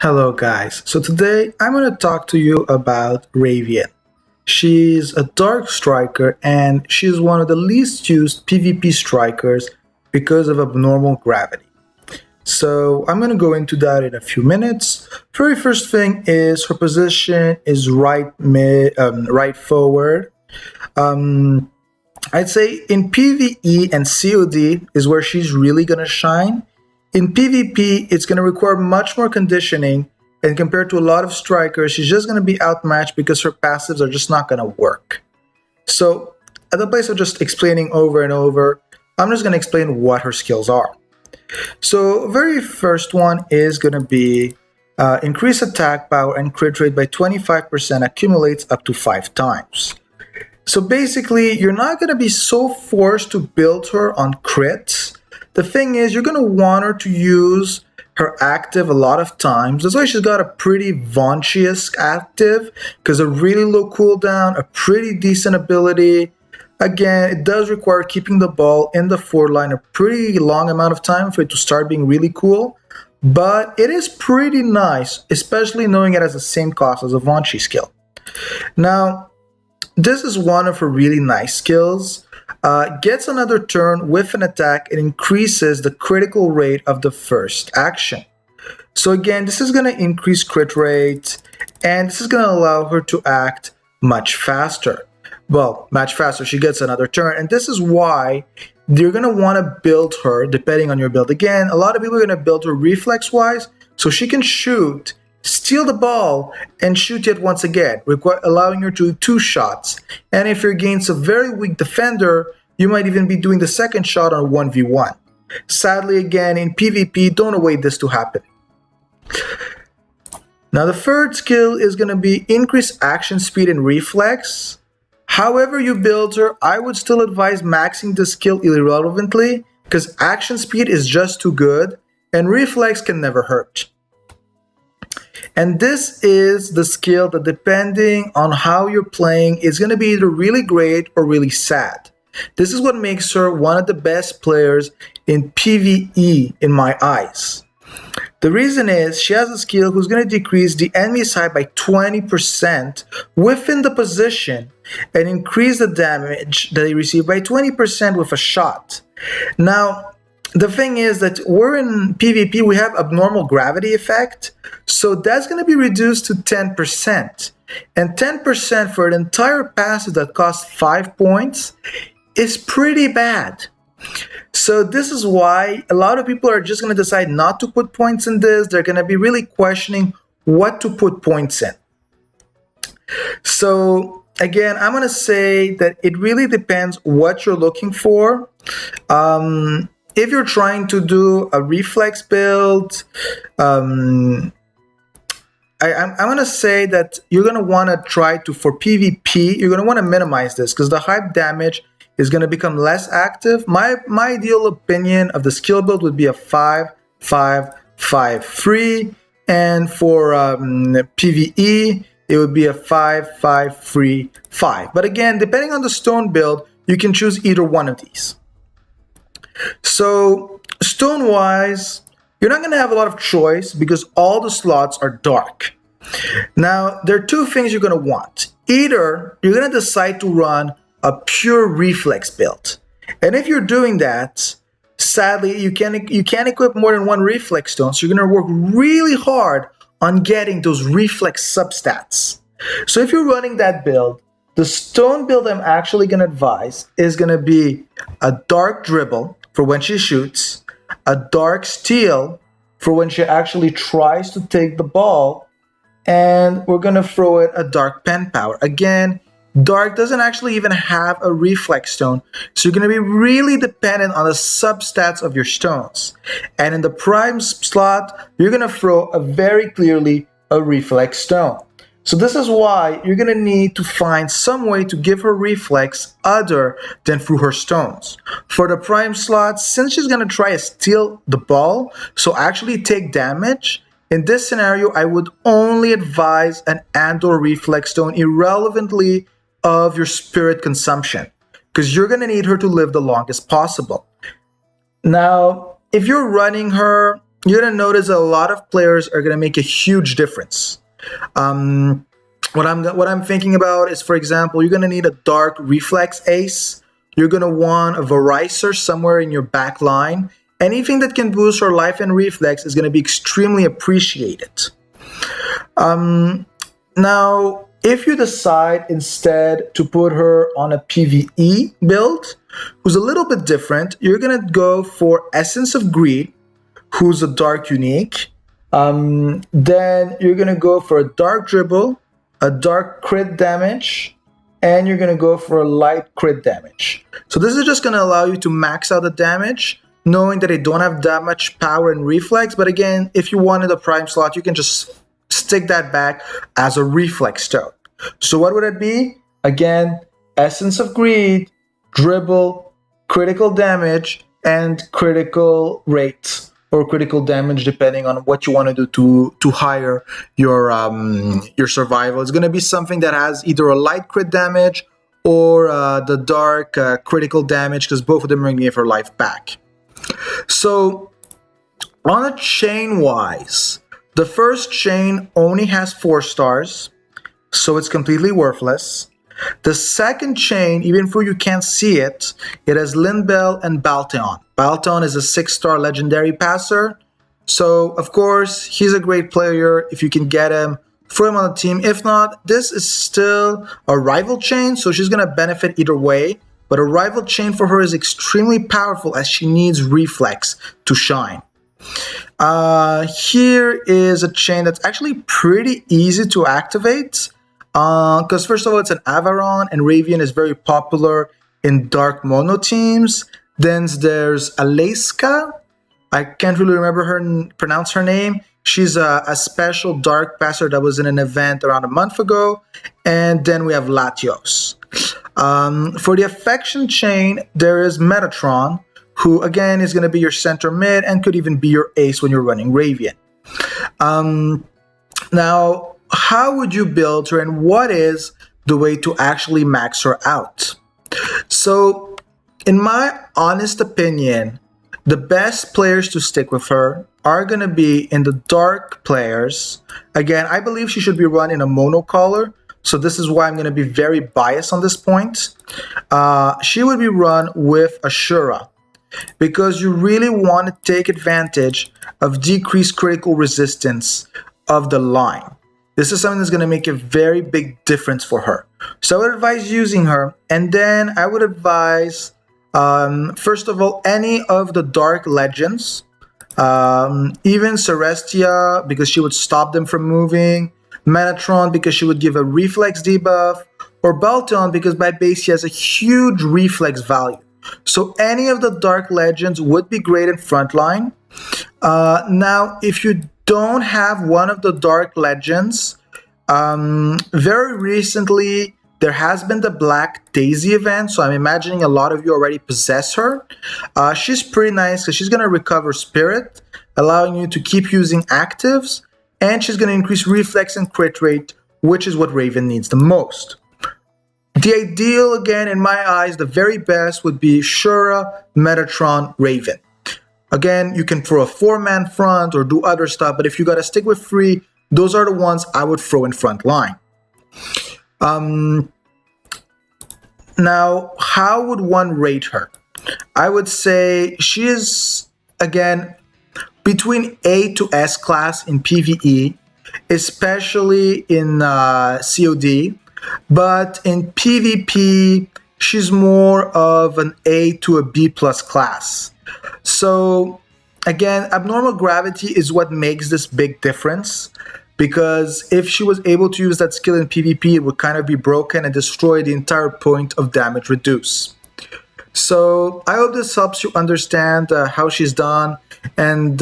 Hello guys, so today I'm going to talk to you about Ravian. She's a dark striker and she's one of the least used PvP strikers because of abnormal gravity. So I'm going to go into that in a few minutes. Very first thing is her position is right forward. Um, I'd say in PvE and COD is where she's really going to shine. In PvP, it's going to require much more conditioning, and compared to a lot of strikers, she's just going to be outmatched because her passives are just not going to work. So, at the place of just explaining over and over, I'm just going to explain what her skills are. So, very first one is going to be increase attack power and crit rate by 25% accumulates up to 5 times. So basically, you're not going to be so forced to build her on crits. The thing is, you're going to want her to use her active a lot of times. That's why she's got a pretty Vonchius active, because a really low cooldown, a pretty decent ability. Again, it does require keeping the ball in the forward line a pretty long amount of time for it to start being really cool. But it is pretty nice, especially knowing it has the same cost as a Vonchi skill. Now, this is one of her really nice skills. Gets another turn with an attack and increases the critical rate of the first action. So again, this is going to increase crit rate, and this is going to allow her to act much faster. Well, much faster. She gets another turn, and this is why you're going to want to build her depending on your build. Again, a lot of people are going to build her reflex-wise, so she can shoot, steal the ball, and shoot it once again, allowing her to do 2 shots. And if you're against a very weak defender, you might even be doing the second shot on a 1v1. Sadly, again, in PvP, don't await this to happen. Now, the third skill is going to be increase action speed and reflex. However you build her, I would still advise maxing the skill irrelevantly, because action speed is just too good, and reflex can never hurt. And this is the skill that, depending on how you're playing, is going to be either really great or really sad. This is what makes her one of the best players in PvE in my eyes. The reason is she has a skill who's going to decrease the enemy's height by 20% within the position and increase the damage that they receive by 20% with a shot. Now, the thing is that we're in PvP, we have abnormal gravity effect, so that's going to be reduced to 10%. And 10% for an entire passive that costs 5 points is pretty bad. So this is why a lot of people are just going to decide not to put points in this. They're going to be really questioning what to put points in. So again, I'm going to say that it really depends what you're looking for. If you're trying to do a reflex build, I'm going to say that you're going to want to try to, for PvP, you're going to want to minimize this, because the hype damage is going to become less active. My ideal opinion of the skill build would be a 5-5-5-3, and for PvE, it would be a 5-5-3-5. But again, depending on the stone build, you can choose either one of these. So stone-wise, you're not going to have a lot of choice because all the slots are dark. Now, there are 2 things you're going to want. Either you're going to decide to run a pure reflex build. And if you're doing that, sadly, you can't equip more than 1 reflex stone, so you're going to work really hard on getting those reflex substats. So if you're running that build, the stone build I'm actually going to advise is going to be a dark dribble for when she shoots, a dark steal for when she actually tries to take the ball, and we're going to throw it a dark pen power. Again, dark doesn't actually even have a reflex stone, so you're going to be really dependent on the substats of your stones. And in the prime slot, you're going to throw a very clearly a reflex stone. So this is why you're going to need to find some way to give her reflex other than through her stones. For the prime slot, since she's going to try to steal the ball, so actually take damage, in this scenario, I would only advise an Andor reflex stone irrelevantly of your spirit consumption, because you're going to need her to live the longest possible. Now, if you're running her you're going to notice a lot of players are going to make a huge difference. What I'm thinking about is, for example, you're going to need a dark reflex ace. You're going to want a Viricer somewhere in your back line. Anything that can boost her life and reflex is going to be extremely appreciated. Now, if you decide instead to put her on a PvE build, who's a little bit different, you're going to go for Essence of Greed, who's a dark unique. Then you're going to go for a dark dribble, a dark crit damage, and you're going to go for a light crit damage. So this is just going to allow you to max out the damage, knowing that they don't have that much power and reflex. But again, if you wanted a prime slot, you can just stick that back as a reflex stone. So what would it be? Again, Essence of Greed, dribble, critical damage, and critical rate, or critical damage, depending on what you want to do to higher your survival. It's going to be something that has either a light crit damage or the dark critical damage, because both of them are going to give her life back. So on a chain wise, the first chain only has 4 stars, so it's completely worthless. The second chain, even though you can't see it, it has Lindbell and Balteon. Balteon is a 6-star legendary passer, so of course he's a great player. If you can get him, throw him on the team. If not, this is still a rival chain, so she's going to benefit either way. But a rival chain for her is extrememely powerful, as she needs reflex to shine. Here is a chain that's actually pretty easy to activate, because first of all, it's an Avaron, and Ravian is very popular in dark mono teams. Then there's Alaska. I can't really pronounce her name. She's a special dark passer that was in an event around a month ago. And then we have Latios. For the affection chain, there is Metatron, who again is going to be your center mid and could even be your ace when you're running Ravian. Now, how would you build her, and what is the way to actually max her out? So, in my honest opinion, the best players to stick with her are going to be in the dark players. Again, I believe she should be run in a mono color, so this is why I'm going to be very biased on this point. She would be run with Ashura, because you really want to take advantage of decreased critical resistance of the line. This is something that's going to make a very big difference for her. So I would advise using her, and then I would advise, first of all, any of the dark legends, even Celestia, because she would stop them from moving, Metatron, because she would give a reflex debuff, or Balteon, because by base she has a huge reflex value. So any of the dark legends would be great in frontline. Now, if you don't have one of the dark legends, very recently there has been the Black Daisy event, so I'm imagining a lot of you already possess her. She's pretty nice because she's going to recover spirit, allowing you to keep using actives, and she's going to increase reflex and crit rate, which is what Raven needs the most. The ideal, again, in my eyes, the very best would be Shura, Metatron, Raven. Again, you can throw a 4-man front or do other stuff, but if you got to stick with 3, those are the ones I would throw in front line. Now, how would one rate her? I would say she is, again, between A to S class in PvE, especially in COD, but in PvP, she's more of an A to a B plus class. So again, abnormal gravity is what makes this big difference, because if she was able to use that skill in PvP, it would kind of be broken and destroy the entire point of damage reduce. So I hope this helps you understand how she's done, and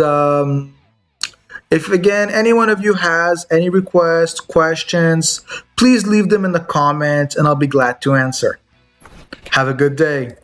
if again any one of you has any requests, questions, please leave them in the comments and I'll be glad to answer. Have a good day.